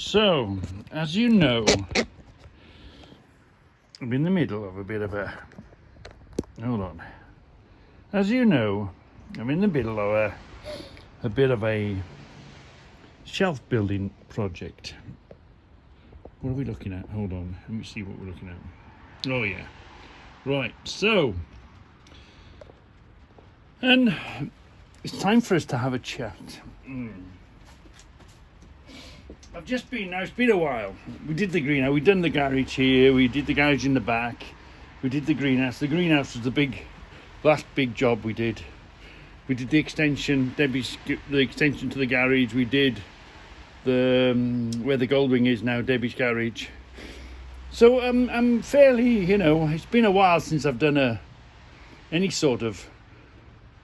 So, as you know, I'm in the middle of a bit of a... Hold on. As you know, I'm in the middle of a bit of a shelf building project. What are we looking at? Hold on. Let me see what we're looking at. Oh, yeah. Right. So, and it's time for us to have a chat. I've just been, now it's been a while. We did the greenhouse, we've done the garage here, we did the garage in the back, we did the greenhouse. The greenhouse was the last big job we did. We did the extension, the extension to the garage, we did the, where the Goldwing is now, Debbie's garage. So I'm fairly, it's been a while since I've done any sort of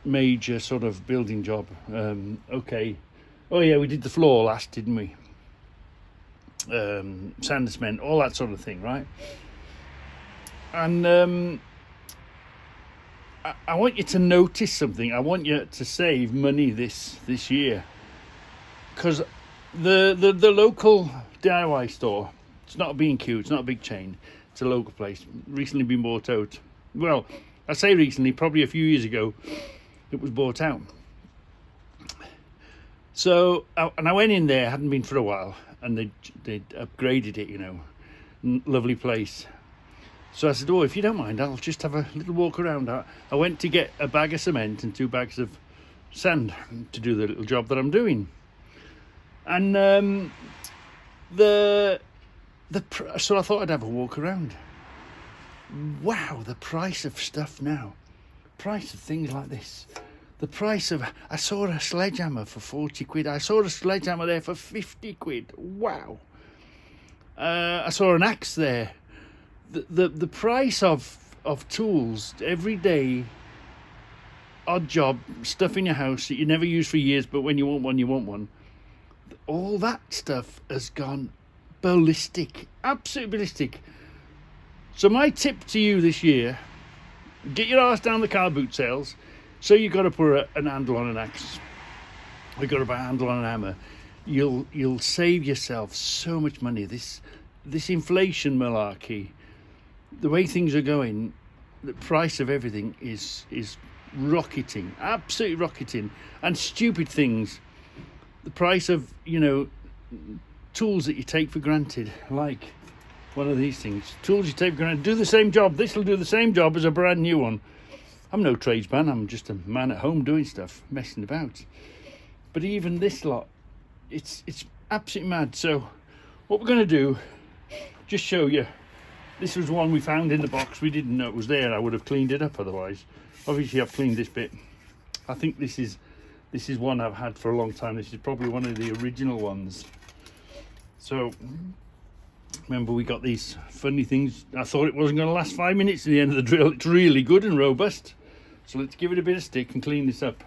major sort of building job. Okay. Oh yeah, we did the floor last, didn't we? Sand and cement, all that sort of thing, right? And I want you to notice something. I want you to save money this year, because the local DIY store, it's not a B&Q, it's not a big chain, it's a local place, recently been bought out. Well, I say recently, probably a few years ago it was bought out. So, and I went in there, hadn't been for a while, and they'd upgraded it, lovely place. So I said, oh, if you don't mind, I'll just have a little walk around. I went to get a bag of cement and 2 bags of sand to do the little job that I'm doing. And so I thought I'd have a walk around. Wow, the price of stuff now. Price of things like this. The price of, I saw a sledgehammer for 40 quid. I saw a sledgehammer there for 50 quid. Wow. I saw an axe there. The price of tools, everyday, odd job, stuff in your house that you never use for years, but when you want one, you want one. All that stuff has gone ballistic. Absolutely ballistic. So my tip to you this year, get your arse down the car boot sales. So you've got to put an handle on an axe. We've got to put a handle on an hammer. You'll save yourself so much money. This inflation malarkey, the way things are going, the price of everything is rocketing, absolutely rocketing. And stupid things, the price of tools that you take for granted, like one of these things. Tools you take for granted do the same job. This will do the same job as a brand new one. I'm no tradesman, I'm just a man at home doing stuff, messing about. But even this lot, it's absolutely mad. So what we're going to do, just show you. This was one we found in the box. We didn't know it was there. I would have cleaned it up otherwise. Obviously I've cleaned this bit. I think this is one I've had for a long time. This is probably one of the original ones. So remember, we got these funny things. I thought it wasn't going to last 5 minutes at the end of the drill. It's really good and robust. So let's give it a bit of stick and clean this up.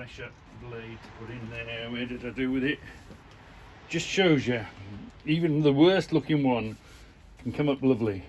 fresher blade to put in there. Where did I do with it? Just shows you, even the worst looking one can come up lovely.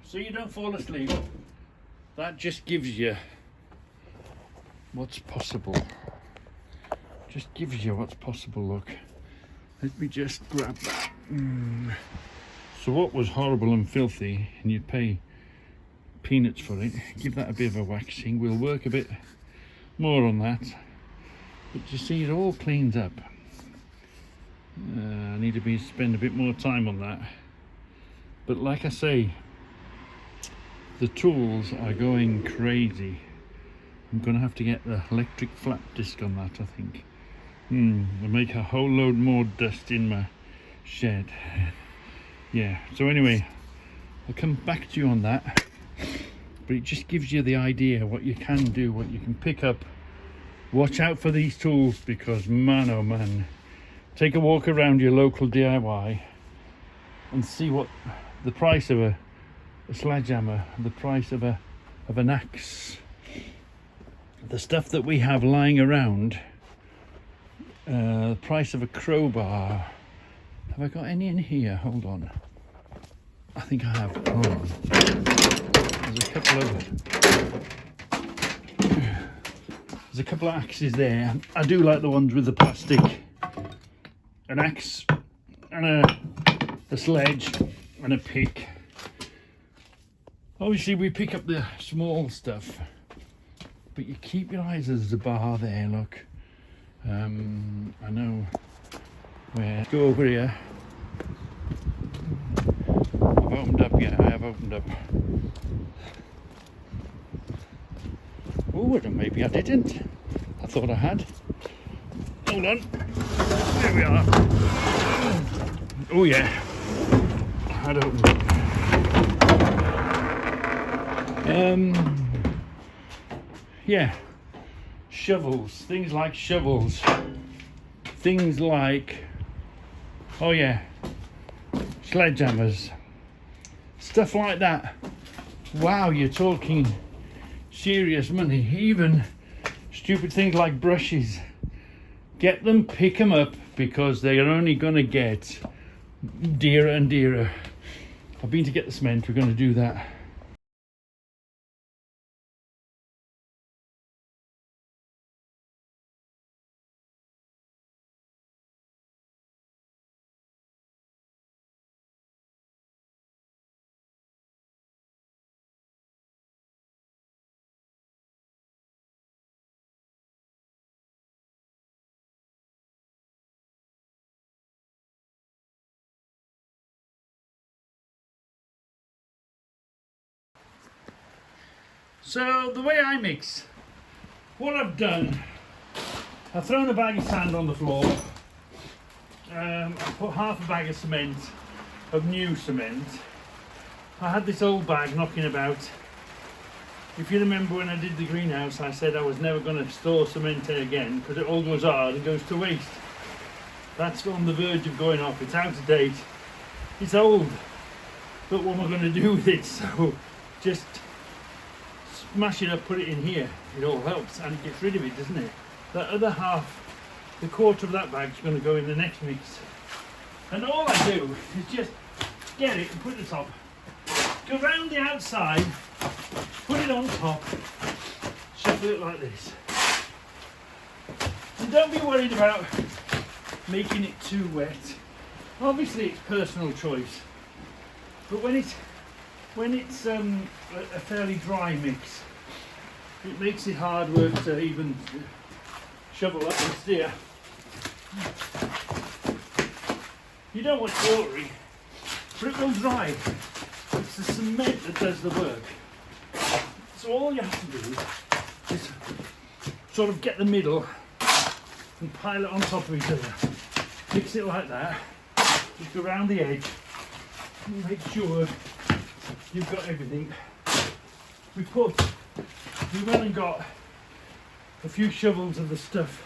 So you don't fall asleep. That just gives you what's possible. Just gives you what's possible, look. Let me just grab that. So what was horrible and filthy, and you'd pay peanuts for it, give that a bit of a waxing. We'll work a bit more on that. But you see, it all cleans up. I need to spend a bit more time on that. But like I say, the tools are going crazy. I'm going to have to get the electric flap disc on that, I think. It'll make a whole load more dust in my shed. Yeah, so anyway, I'll come back to you on that. But it just gives you the idea what you can do, what you can pick up. Watch out for these tools, because man oh man, take a walk around your local DIY and see what the price of a sledgehammer, the price of an axe, the stuff that we have lying around, the price of a crowbar. Have I got any in here? Hold on. I think I have. Hold on. There's a couple of axes there. I do like the ones with the plastic. An axe and a sledge and a pick. Obviously we pick up the small stuff, but you keep your eyes. There's a bar there, look. I know where. Go over here. I've opened up, yeah, I have opened up. Oh, maybe I didn't. I thought I had. Hold on. There we are. Oh yeah, I had opened up. Yeah, shovels, things like shovels, things like, oh yeah, sledgehammers, stuff like that. Wow, you're talking serious money. Even stupid things like brushes. Get them, pick them up, because they are only going to get dearer and dearer. I've been to get the cement, we're going to do that. So the way I mix, what I've done, I've thrown a bag of sand on the floor. I put half a bag of cement, of new cement. I had this old bag knocking about. If you remember when I did the greenhouse, I said I was never going to store cement in again because it all goes hard and goes to waste. That's on the verge of going off. It's out of date. It's old. But what am I going to do with it? So just smash it up, put it in here. It all helps and it gets rid of it, doesn't it? That other half, the quarter of that bag is going to go in the next mix. And all I do is just get it and put it on top. Go round the outside, put it on top, shuffle it like this. And don't be worried about making it too wet. Obviously it's personal choice, but when it's a fairly dry mix, it makes it hard work to even shovel up and steer. You don't want watery, but it will dry. It's the cement that does the work. So all you have to do is sort of get the middle and pile it on top of each other. Mix it like that. Just go around the edge and make sure you've got everything. We went and got a few shovels of the stuff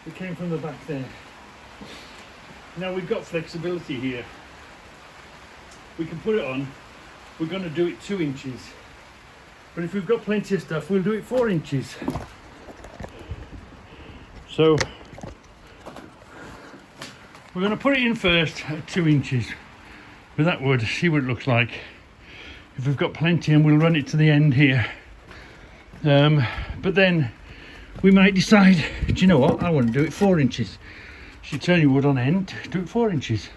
that came from the back there. Now we've got flexibility here. We can put it on. We're going to do it 2 inches. But if we've got plenty of stuff, we'll do it 4 inches. So we're going to put it in first at 2 inches with that wood, see what it looks like. If we've got plenty, and we'll run it to the end here. But then we might decide, do you know what, I want to do it 4 inches. So you turn your wood on end, do it 4 inches.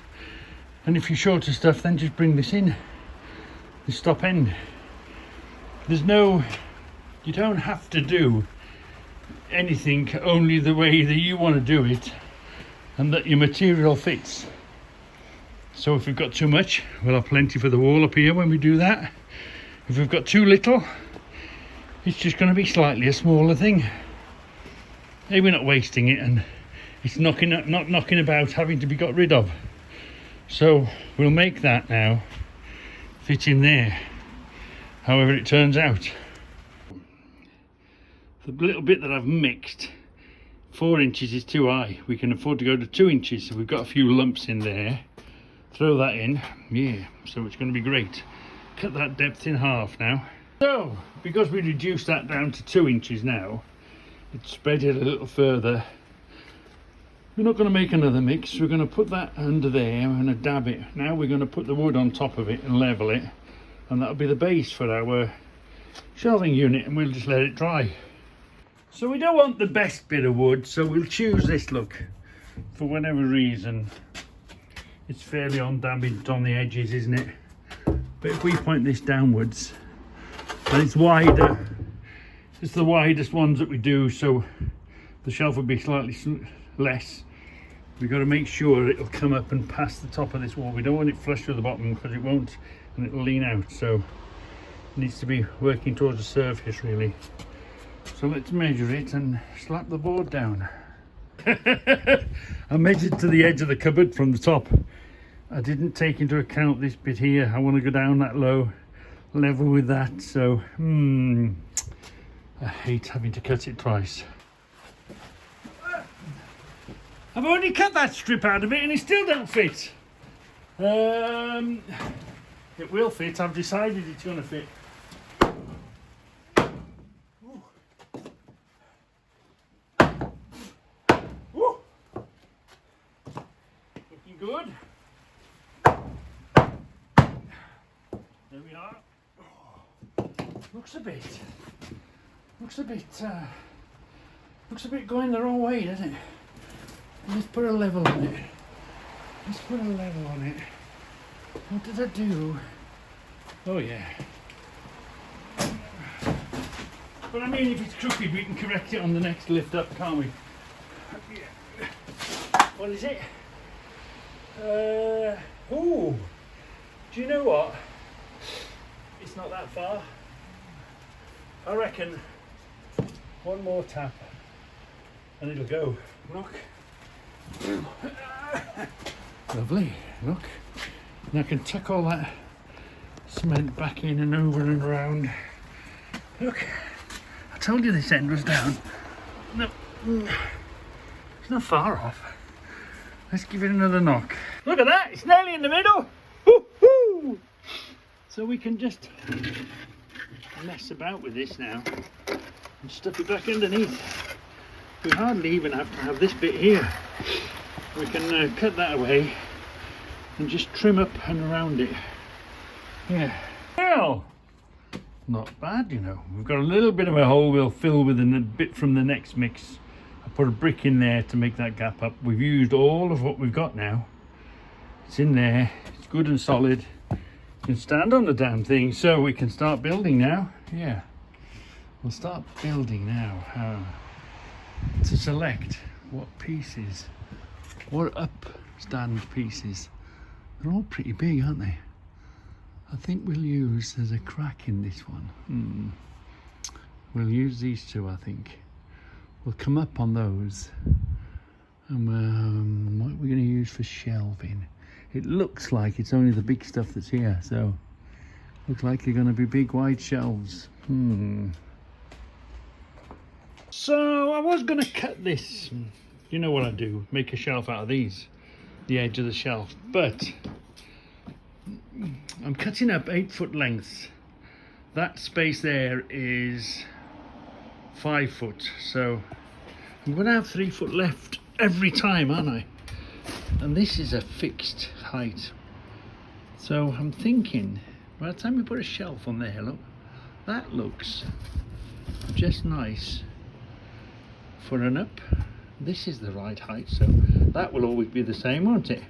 And if you're short of stuff, then just bring this in, the stop end. You don't have to do anything only the way that you want to do it and that your material fits. So if we've got too much, we'll have plenty for the wall up here when we do that. If we've got too little, it's just going to be slightly a smaller thing. Hey, we're not wasting it, and it's not knocking about having to be got rid of. So we'll make that now fit in there, however it turns out. The little bit that I've mixed, 4 inches is too high. We can afford to go to 2 inches, so we've got a few lumps in there. Throw that in, yeah, so it's going to be great. Cut that depth in half now. So, because we reduced that down to 2 inches now, it's spread it a little further. We're not going to make another mix. We're going to put that under there. We're going to dab it. Now we're going to put the wood on top of it and level it, and that'll be the base for our shelving unit, and we'll just let it dry. So we don't want the best bit of wood, so we'll choose this look. For whatever reason, it's fairly undamaged on the edges, isn't it? But if we point this downwards, and it's wider, it's the widest ones that we do, so the shelf will be slightly less. We've got to make sure it'll come up and past the top of this wall. We don't want it flush with the bottom because it won't, and it'll lean out, so it needs to be working towards the surface really. So let's measure it and slap the board down. I measured to the edge of the cupboard from the top. I didn't take into account this bit here. I want to go down that low, level with that, so I hate having to cut it twice. I've already cut that strip out of it and it still don't fit. It will fit, I've decided it's going to fit. Looking good. There we are. Looks a bit going the wrong way, doesn't it? Let's put a level on it. What did I do? Oh yeah. But I mean, if it's crooked, we can correct it on the next lift up, can't we? Yeah. What is it? Ooh. Do you know what? It's not that far. I reckon one more tap and it'll go. Look. Lovely, look. And I can tuck all that cement back in and over and around. Look, I told you this end was down. No, it's not far off. let's give it another knock. Look at that, it's nearly in the middle. Woo-hoo! So we can just mess about with this now and stuff it back underneath. We hardly even have to have this bit here. We can cut that away and just trim up and around it. Yeah. Well, not bad, you know. We've got a little bit of a hole we'll fill with a bit from the next mix. I put a brick in there to make that gap up. We've used all of what we've got now. It's in there, it's good and solid. You can stand on the damn thing, so we can start building now. Yeah, we'll start building now. To select what pieces, what upstand pieces. They're all pretty big, aren't they? I think we'll use, there's a crack in this one. We'll use these two, I think. We'll come up on those. And what are we going to use for shelving? It looks like it's only the big stuff that's here, so looks like they're going to be big wide shelves. So I was going to cut this. You know what I do? Make a shelf out of these, the edge of the shelf. But I'm cutting up 8 foot lengths. That space there is 5 foot. So I'm going to have 3 foot left every time, aren't I? And this is a fixed height. So I'm thinking, by the time we put a shelf on there, look, that looks just nice for an up. This is the right height, so that will always be the same, won't it?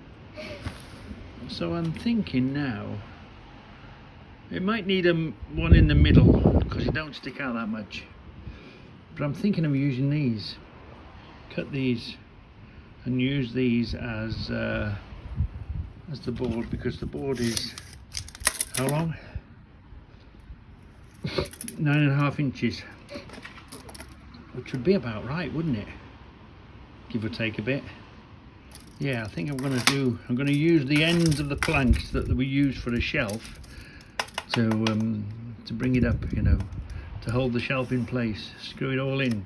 So I'm thinking now, it might need one in the middle because it don't stick out that much. But I'm thinking of using these, cut these and use these as the board, because the board is how long? 9.5 inches, which would be about right, wouldn't it? Give or take a bit. Yeah, I think I'm going to use the ends of the planks that we use for a shelf to bring it up, you know, to hold the shelf in place. Screw it all in.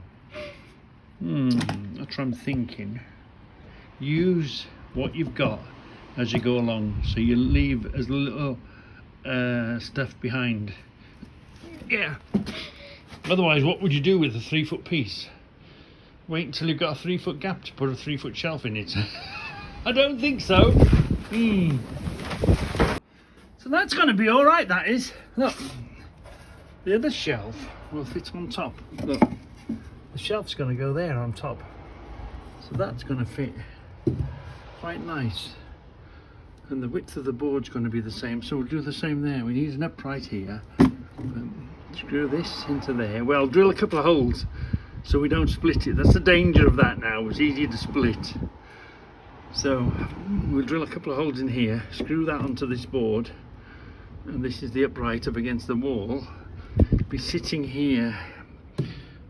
That's what I'm thinking. Use what you've got as you go along, so you leave as little stuff behind. Yeah. Otherwise, what would you do with a 3 foot piece? Wait until you've got a 3 foot gap to put a 3 foot shelf in it. I don't think so. So that's going to be all right, that is. Look, the other shelf will fit on top. Look, the shelf's going to go there on top. So that's going to fit quite nice. And the width of the board's going to be the same. So we'll do the same there. We need an upright here. Screw this into there. Well, drill a couple of holes so we don't split it. That's the danger of that now. It's easier to split. So we'll drill a couple of holes in here, screw that onto this board, and this is the upright up against the wall. Be sitting here,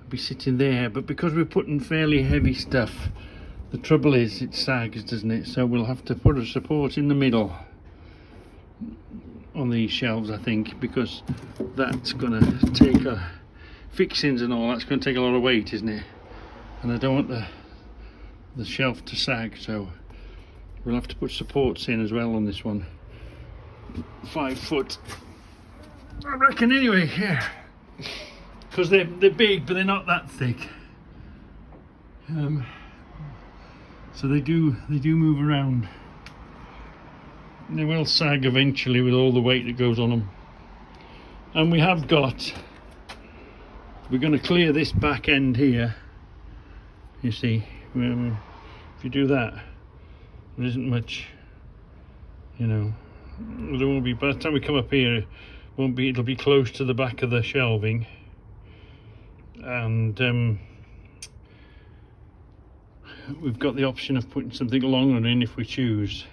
be sitting there, but because we're putting fairly heavy stuff, the trouble is it sags, doesn't it? So we'll have to put a support in the middle on these shelves, I think, because that's going to take fixings and all, that's going to take a lot of weight, isn't it? And I don't want the shelf to sag, so we'll have to put supports in as well on this one. 5 foot, I reckon, anyway. Yeah, because they're big, but they're not that thick. So they do move around. They will sag eventually with all the weight that goes on them. And we're going to clear this back end here. You see, if you do that, there isn't much, you know, there won't be, by the time we come up here, it'll be close to the back of the shelving. And we've got the option of putting something longer in if we choose.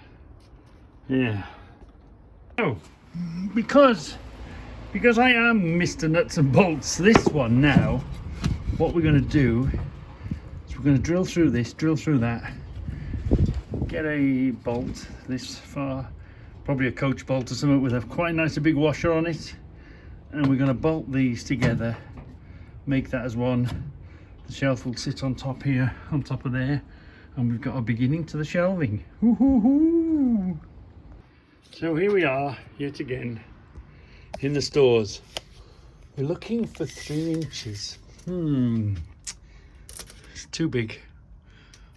Yeah. Oh, because I am Mr. Nuts and Bolts, this one now, what we're going to do is we're going to drill through this, drill through that, get a bolt this far, probably a coach bolt or something with a quite nice big washer on it, and we're going to bolt these together, make that as one. The shelf will sit on top here, on top of there, and we've got a beginning to the shelving. Hoo-hoo-hoo. So here we are yet again in the stores. We're looking for 3 inches. It's too big.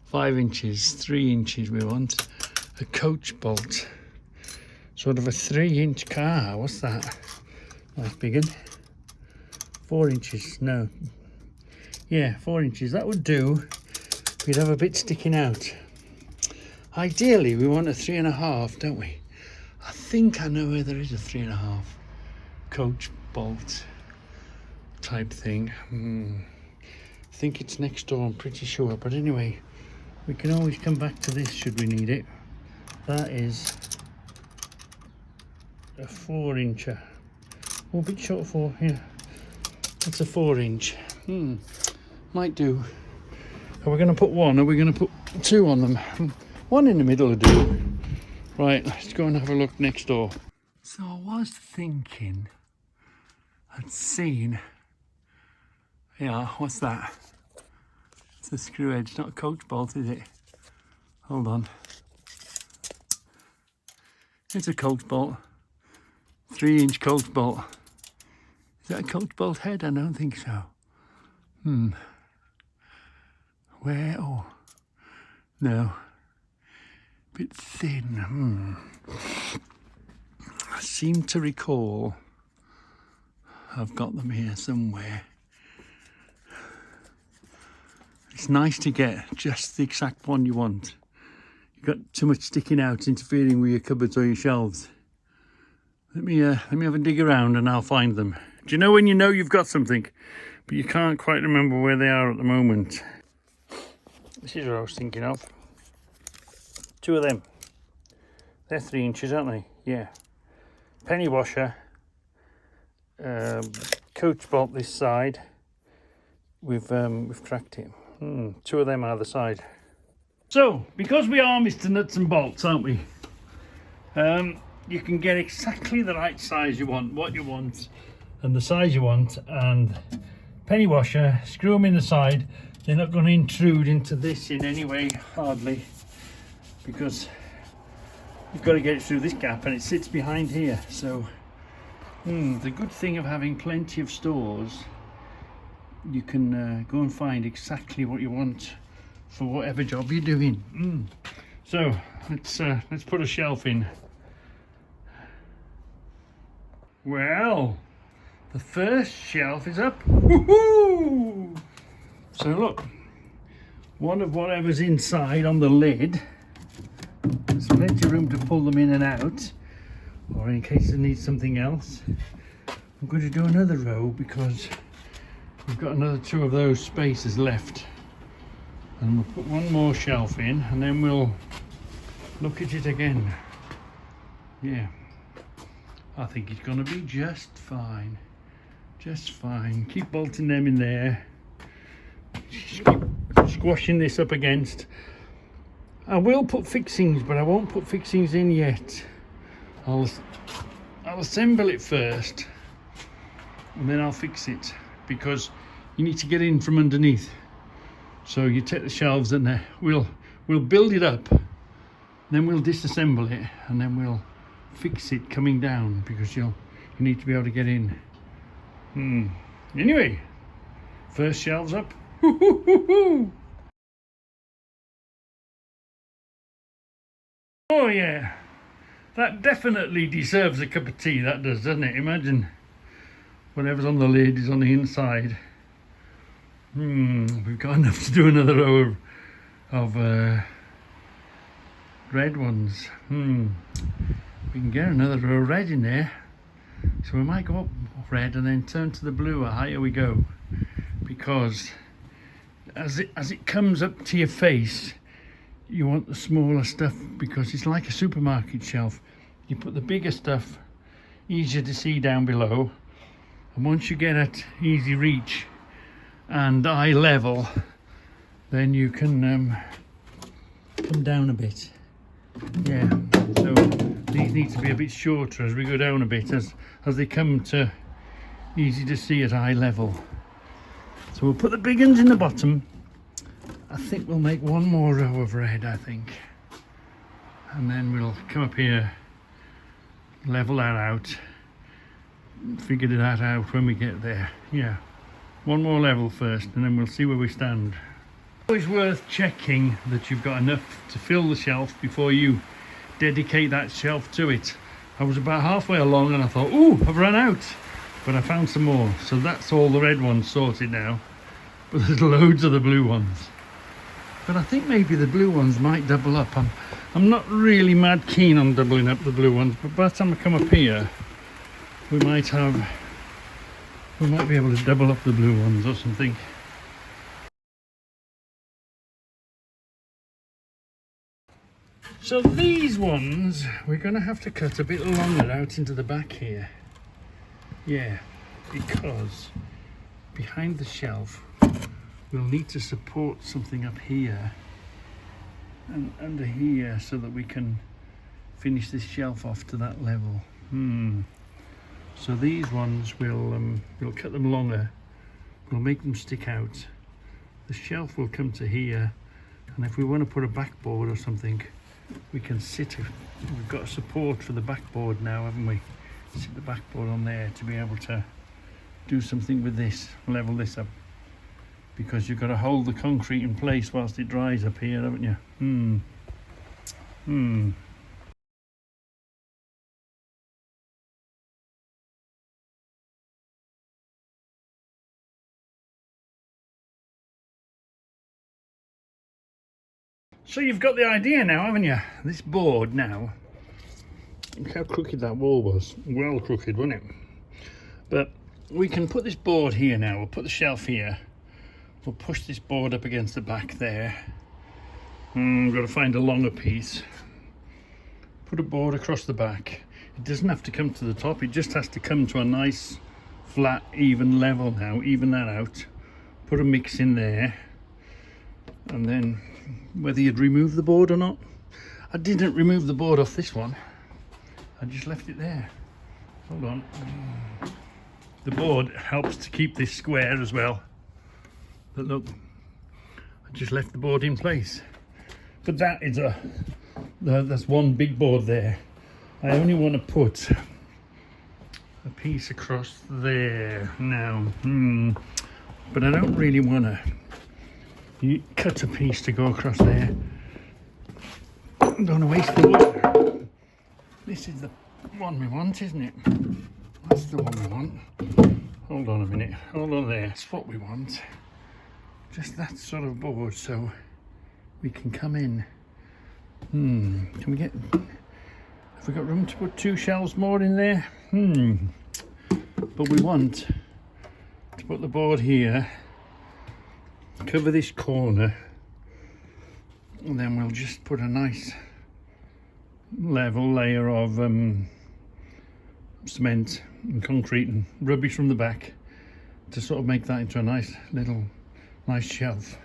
5 inches, 3 inches we want. A coach bolt. Sort of a 3-inch car. What's that? That's big one. 4 inches. No. Yeah, 4 inches. That would do. We'd have a bit sticking out. Ideally, we want a 3.5, don't we? I think I know where there is a 3.5 coach bolt type thing. I think it's next door, I'm pretty sure. But anyway, we can always come back to this should we need it. That is a 4-incher. Oh, a bit short for, yeah. That's a 4-inch. Might do. Are we going to put one? Are we going to put 2 on them? One in the middle will do. Right, let's go and have a look next door. So I was thinking, I'd seen, yeah, what's that? It's a screw edge, not a coach bolt, is it? Hold on. It's a coach bolt. 3-inch coach bolt. Is that a coach bolt head? I don't think so. Where? Oh, no. Bit thin. I seem to recall I've got them here somewhere. It's nice to get just the exact one you want. You've got too much sticking out, interfering with your cupboards or your shelves. Let me have a dig around and I'll find them. Do you know when you know you've got something, but you can't quite remember where they are at the moment? This is what I was thinking of. 2 of them. They're 3 inches, aren't they? Yeah. Penny washer. Coach bolt this side. We've cracked it. 2 of them either side. So, because we are Mr. Nuts and Bolts, aren't we? You can get exactly the right size you want, what you want, and the size you want, and penny washer, screw them in the side. They're not going to intrude into this in any way, hardly, because you've got to get it through this gap and it sits behind here. So the good thing of having plenty of stores, you can go and find exactly what you want for whatever job you're doing. So let's put a shelf in. Well, the first shelf is up. Woohoo! So look, one of whatever's inside on the lid, there's plenty of room to pull them in and out, or in case they need something else. I'm going to do another row because we've got another 2 of those spaces left, and we'll put one more shelf in and then we'll look at it again. Yeah, I think it's going to be just fine. Just fine. Keep bolting them in there. Just keep squashing this up against. I will put fixings, but I won't put fixings in yet. I'll assemble it first and then I'll fix it, because you need to get in from underneath. So you take the shelves and we'll build it up, then we'll disassemble it, and then we'll fix it coming down, because you need to be able to get in. Anyway, first shelves up. Oh yeah, that definitely deserves a cup of tea, that does, doesn't it? Imagine whatever's on the lid is on the inside. We've got enough to do another row of red ones. We can get another row of red in there, so we might go up red and then turn to the blue. Higher we go, because as it comes up to your face, you want the smaller stuff, because it's like a supermarket shelf. You put the bigger stuff, easier to see down below, and once you get at easy reach and eye level, then you can come down a bit. Yeah, so these need to be a bit shorter as we go down a bit, as they come to easy to see at eye level. So we'll put the big ones in the bottom, I think we'll make one more row of red, I think. And then we'll come up here, level that out, figure that out when we get there. Yeah, one more level first and then we'll see where we stand. Always worth checking that you've got enough to fill the shelf before you dedicate that shelf to it. I was about halfway along and I thought, ooh, I've run out, but I found some more. So that's all the red ones sorted now, but there's loads of the blue ones. But I think maybe the blue ones might double up. I'm not really mad keen on doubling up the blue ones, but by the time I come up here, we might be able to double up the blue ones or something. So these ones, we're going to have to cut a bit longer out into the back here. Yeah, because behind the shelf, we'll need to support something up here and under here so that we can finish this shelf off to that level. So these ones, we'll cut them longer, we'll make them stick out. The shelf will come to here, and if we want to put a backboard or something, we can sit, we've got support for the backboard now, haven't we? Sit the backboard on there to be able to do something with this, level this up. Because you've got to hold the concrete in place whilst it dries up here, haven't you? So you've got the idea now, haven't you? This board now, look how crooked that wall was. Well crooked, wasn't it? But we can put this board here now. We'll put the shelf here. We'll push this board up against the back there. We've got to find a longer piece. Put a board across the back. It doesn't have to come to the top. It just has to come to a nice, flat, even level now. Even that out. Put a mix in there. And then, whether you'd remove the board or not. I didn't remove the board off this one. I just left it there. Hold on. The board helps to keep this square as well. But look, I just left the board in place. But that is that's one big board there. I only want to put a piece across there now. But I don't really want to cut a piece to go across there. I don't want to waste the wood. This is the one we want, isn't it? That's the one we want. Hold on a minute. Hold on there. That's what we want. Just that sort of board so we can come in. Can we get... Have we got room to put 2 shelves more in there? But we want to put the board here, cover this corner, and then we'll just put a nice level layer of cement and concrete and rubbish from the back to sort of make that into a nice shelf.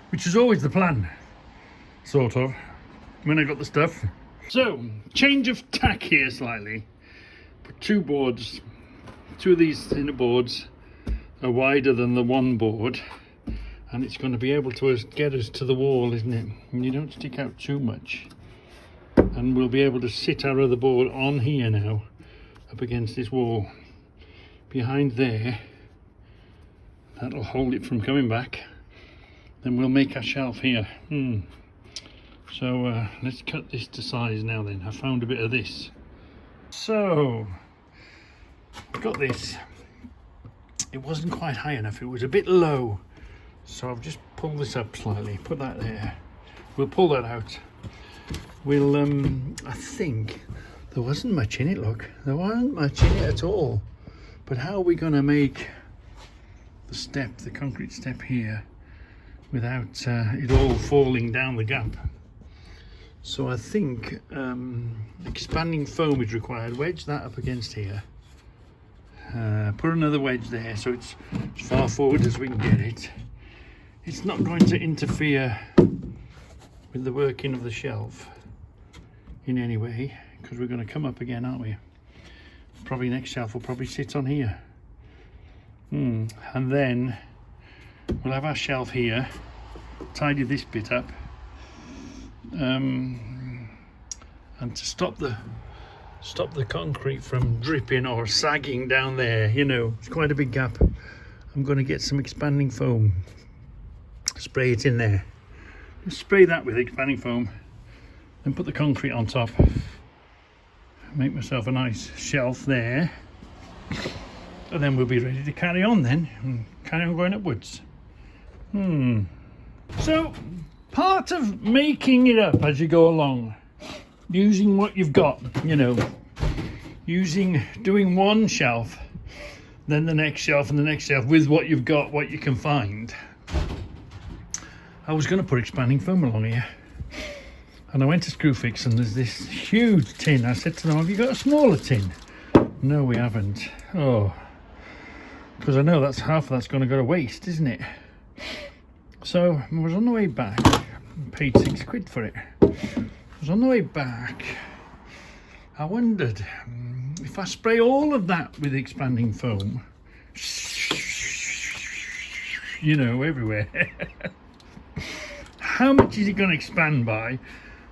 Which is always the plan, sort of, when I got the stuff. So, change of tack here slightly. Put 2 boards, 2 of these inner boards are wider than the one board, and it's going to be able to get us to the wall, isn't it? And you don't stick out too much. And we'll be able to sit our other board on here now, up against this wall. Behind there, that'll hold it from coming back. Then we'll make our shelf here. So let's cut this to size now then. I found a bit of this. So, I've got this. It wasn't quite high enough, it was a bit low. So I've just pulled this up slightly, put that there. We'll pull that out. We'll, I think, there wasn't much in it, look. There wasn't much in it at all. But how are we going to make the step, the concrete step here, without it all falling down the gap? So I think expanding foam is required. Wedge that up against here. Put another wedge there so it's as far forward as we can get it. It's not going to interfere with the working of the shelf in any way, because we're going to come up again, aren't we? Probably next shelf will probably sit on here. And then we'll have our shelf here, tidy this bit up, and to stop the concrete from dripping or sagging down there, you know, it's quite a big gap. I'm going to get some expanding foam, spray it in there, just spray that with expanding foam, then put the concrete on top, make myself a nice shelf there, and then we'll be ready to carry on then, and carry on going upwards. So part of making it up as you go along, using what you've got, you know, doing one shelf, then the next shelf and the next shelf with what you've got, what you can find. I was going to put expanding foam along here, and I went to Screwfix and there's this huge tin. I said to them, have you got a smaller tin? No, we haven't. Oh, because I know that's half of that's going to go to waste, isn't it? So I was on the way back, paid £6 for it. I was on the way back, I wondered if I spray all of that with expanding foam, you know, everywhere, how much is it going to expand by,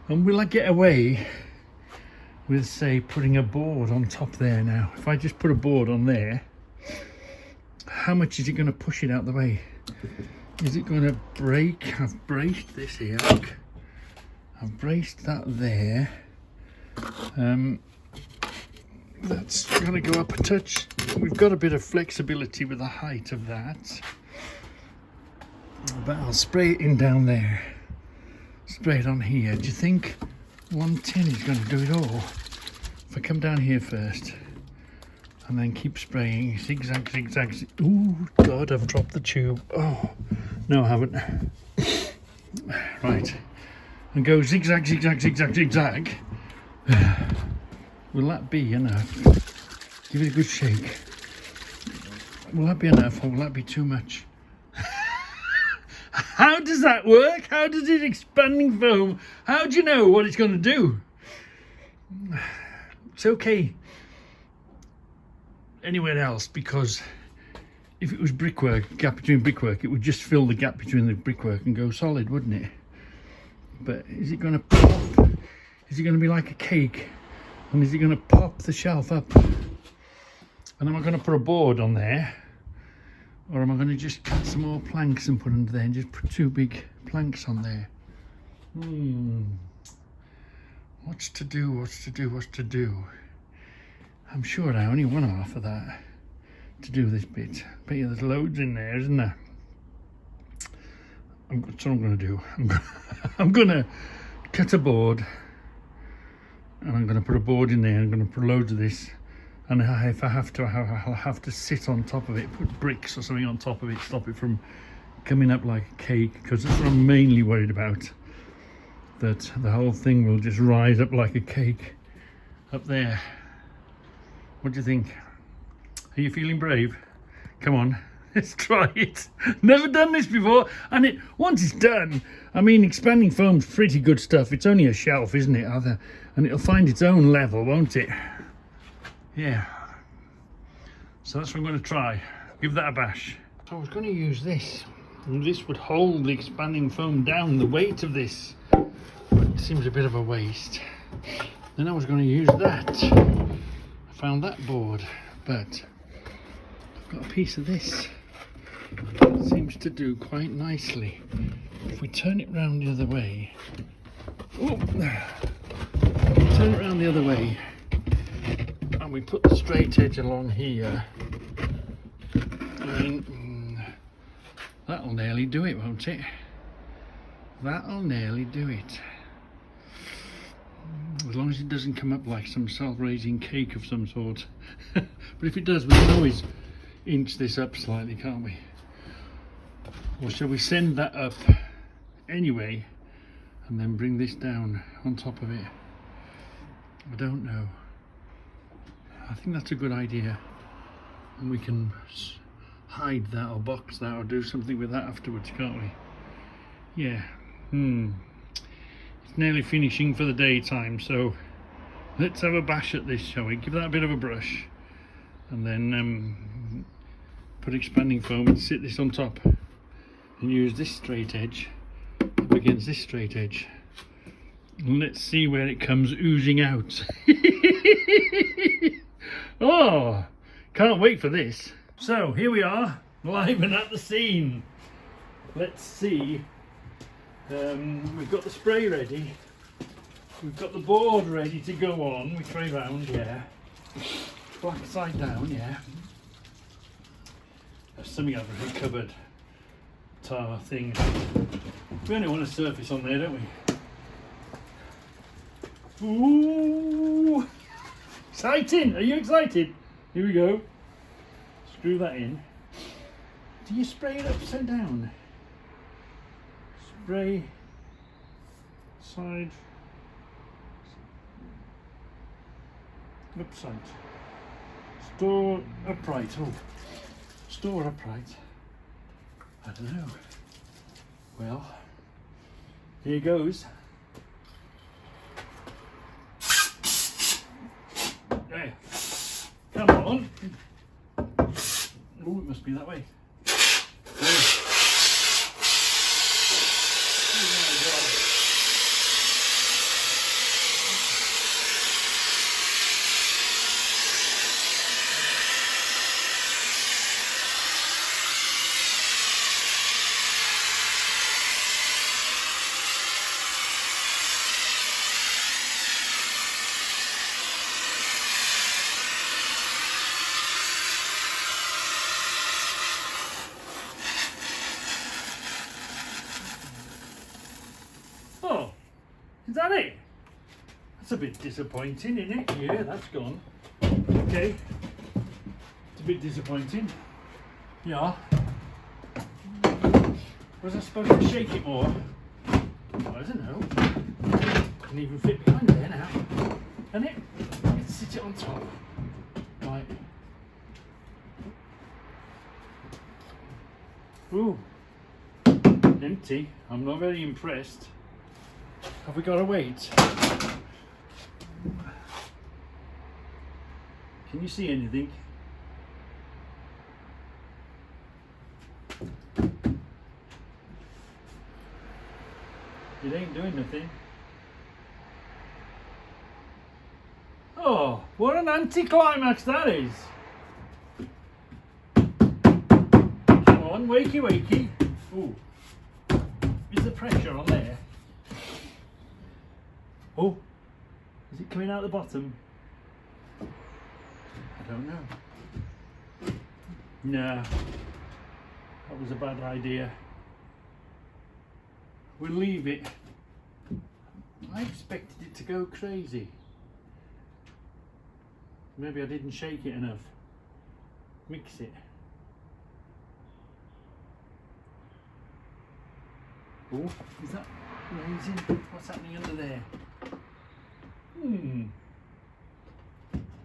and will I get away with, say, putting a board on top there now? If I just put a board on there, how much is it going to push it out the way? Is it going to break? I've braced this here, look. I've braced that there. That's going to go up a touch. We've got a bit of flexibility with the height of that, but I'll spray it in down there, spray it on here. Do you think one tin is going to do it all? If I come down here first and then keep spraying, zigzag, zigzag, ooh, God, I've dropped the tube. Oh, no, I haven't. Right, and go zigzag, zigzag, zigzag, zigzag. Will that be enough? Give it a good shake. Will that be enough, or will that be too much? How does that work? How does it expanding foam? How do you know what it's going to do? It's okay anywhere else, because if it was brickwork, gap between brickwork, it would just fill the gap between the brickwork and go solid, wouldn't it? But is it going to pop? Is it going to be like a cake? And is it going to pop the shelf up? And am I going to put a board on there? Or am I going to just cut some more planks and put under there and just put 2 big planks on there? What's to do, what's to do, what's to do? I'm sure I only want half of that to do this bit. But yeah, there's loads in there, isn't there? That's what I'm going to do. I'm going to cut a board, and I'm going to put a board in there. I'm going to put loads of this, and if I have to, I'll have to sit on top of it, put bricks or something on top of it, stop it from coming up like a cake, because that's what I'm mainly worried about, that the whole thing will just rise up like a cake up there. What do you think? Are you feeling brave? Come on, let's try it. Never done this before, and once it's done, I mean, expanding foam's pretty good stuff. It's only a shelf, isn't it? And it'll find its own level, won't it? Yeah. So that's what I'm going to try. Give that a bash. I was going to use this, and this would hold the expanding foam down, the weight of this. But it seems a bit of a waste. Then I was going to use that. I found that board, but I've got a piece of this. That seems to do quite nicely. If we turn it round the other way, turn it round the other way, and we put the straight edge along here, I mean, that'll nearly do it, won't it? That'll nearly do it. As long as it doesn't come up like some self-raising cake of some sort. But if it does, we can always inch this up slightly, can't we? Or shall we send that up anyway and then bring this down on top of it? I don't know. I think that's a good idea, and we can hide that or box that or do something with that afterwards, can't we? Yeah. It's nearly finishing for the daytime, so let's have a bash at this, shall we? Give that a bit of a brush, and then put expanding foam and sit this on top. and use this straight edge up against this straight edge. And let's see where it comes oozing out. Oh, can't wait for this. So here we are, live and at the scene. Let's see. We've got the spray ready. We've got the board ready to go on. We tray round, yeah. Black side down, yeah. There's something I've recovered. Tar thing. We only want a surface on there, don't we? Ooh! Exciting! Are you excited? Here we go. Screw that in. Do you spray it upside down? Spray side upside. Store upright. Oh, store upright. I don't know. Well, here goes. There. Come on. Oh, it must be that way. Oh, is that it? That's a bit disappointing, isn't it? Yeah, that's gone. Okay. It's a bit disappointing. Yeah. Was I supposed to shake it more? I don't know. Can even fit behind there now. Can it? Let's sit it on top. Right. Ooh. Empty. I'm not very impressed. Have we got to wait? Can you see anything? It ain't doing nothing. Oh, what an anticlimax that is. Come on, wakey wakey. Ooh. Is the pressure on there? Oh, is it coming out the bottom? I don't know. Nah, that was a bad idea. We'll leave it. I expected it to go crazy. Maybe I didn't shake it enough. Mix it. Oh, is that raising? What's happening under there?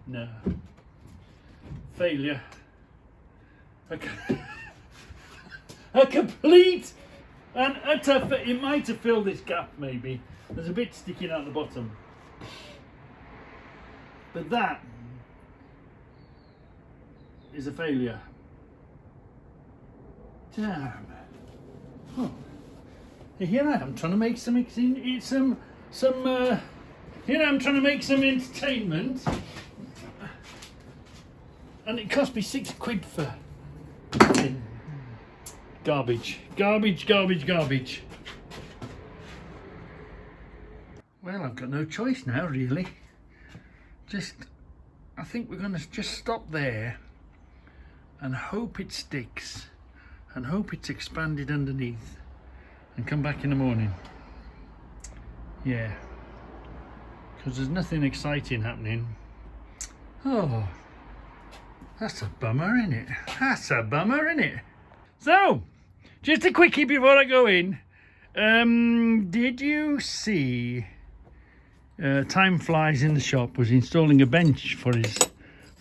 No. Failure. A complete and utter. It might have filled this gap, maybe. There's a bit sticking out the bottom. But that is a failure. Damn. Oh. Here I am trying to make some here I am trying to make some entertainment, and it cost me £6 for garbage. Well, I've got no choice now, really. I think we're going to just stop there and hope it sticks and hope it's expanded underneath and come back in the morning. Yeah, because there's nothing exciting happening. Oh, that's a bummer, isn't it? That's a bummer, isn't it? So, just a quickie before I go in. Did you see Time Flies in the shop was installing a bench for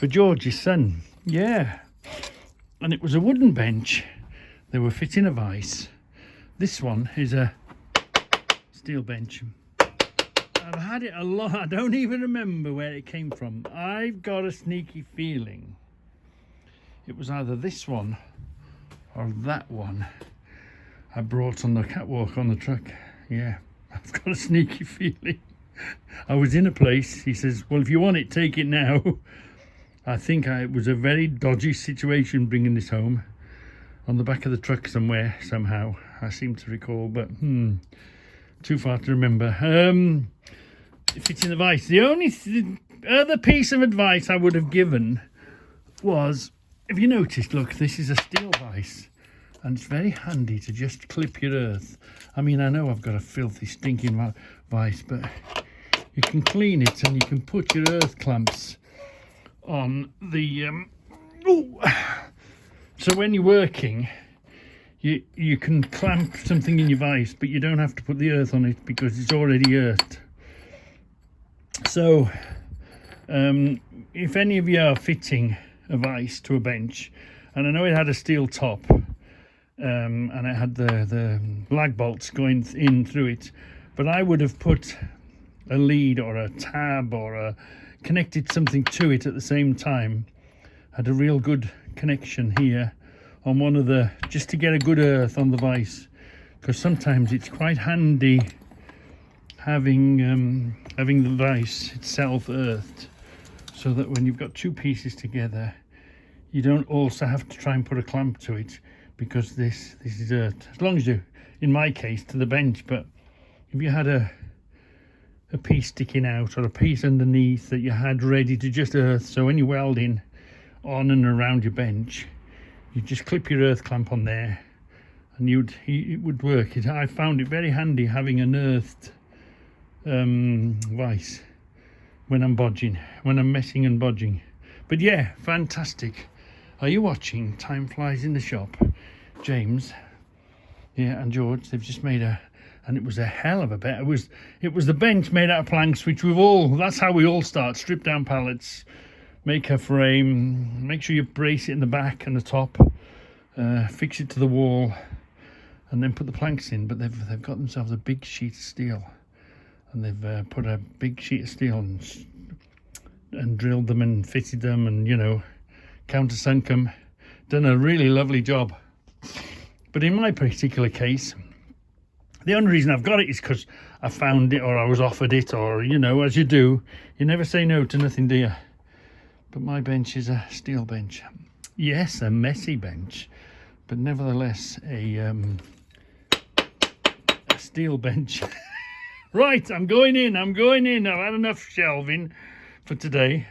George's son? Yeah, and it was a wooden bench. They were fitting a vice. This one is a steel bench. I've had it a lot. I don't even remember where it came from. I've got a sneaky feeling it was either this one or that one. I brought on the catwalk on the truck. Yeah, I've got a sneaky feeling. I was in a place, he says, well, if you want it, take it now. I think it was a very dodgy situation bringing this home. On the back of the truck somewhere, somehow, I seem to recall, but too far to remember. Fitting the vice. The only other piece of advice I would have given was, if you noticed, look, this is a steel vice, and it's very handy to just clip your earth. I mean, I know I've got a filthy, stinking vice, but you can clean it and you can put your earth clamps on the... So when you're working, you can clamp something in your vise, but you don't have to put the earth on it because it's already earthed. So if any of you are fitting a vise to a bench, and I know it had a steel top, and it had the lag bolts going in through it, but I would have put a lead or a tab or connected something to it at the same time. Had a real good connection here on one of the, just to get a good earth on the vise, because sometimes it's quite handy having the vise itself earthed, so that when you've got two pieces together, you don't also have to try and put a clamp to it, because this is earthed, as long as you, in my case, to the bench. But if you had a piece sticking out or a piece underneath that you had ready to just earth, so when you're welding on and around your bench, you just clip your earth clamp on there and it would work. I found it very handy having an earthed vise when I'm bodging, when I'm messing and bodging. But yeah, fantastic. Are you watching Time Flies in the Shop? James, yeah, and George, they've just made and it was a hell of a bet. It was the bench made out of planks, which that's how we all start. Strip down pallets, make a frame, make sure you brace it in the back and the top, fix it to the wall, and then put the planks in. But they've got themselves a big sheet of steel, and they've put a big sheet of steel and drilled them and fitted them, and countersunk them, done a really lovely job. But in my particular case, the only reason I've got it is because I found it, or I was offered it, or as you do, you never say no to nothing, do you? But my bench is a steel bench. Yes, a messy bench, but nevertheless a steel bench. Right, I'm going in. I've had enough shelving for today.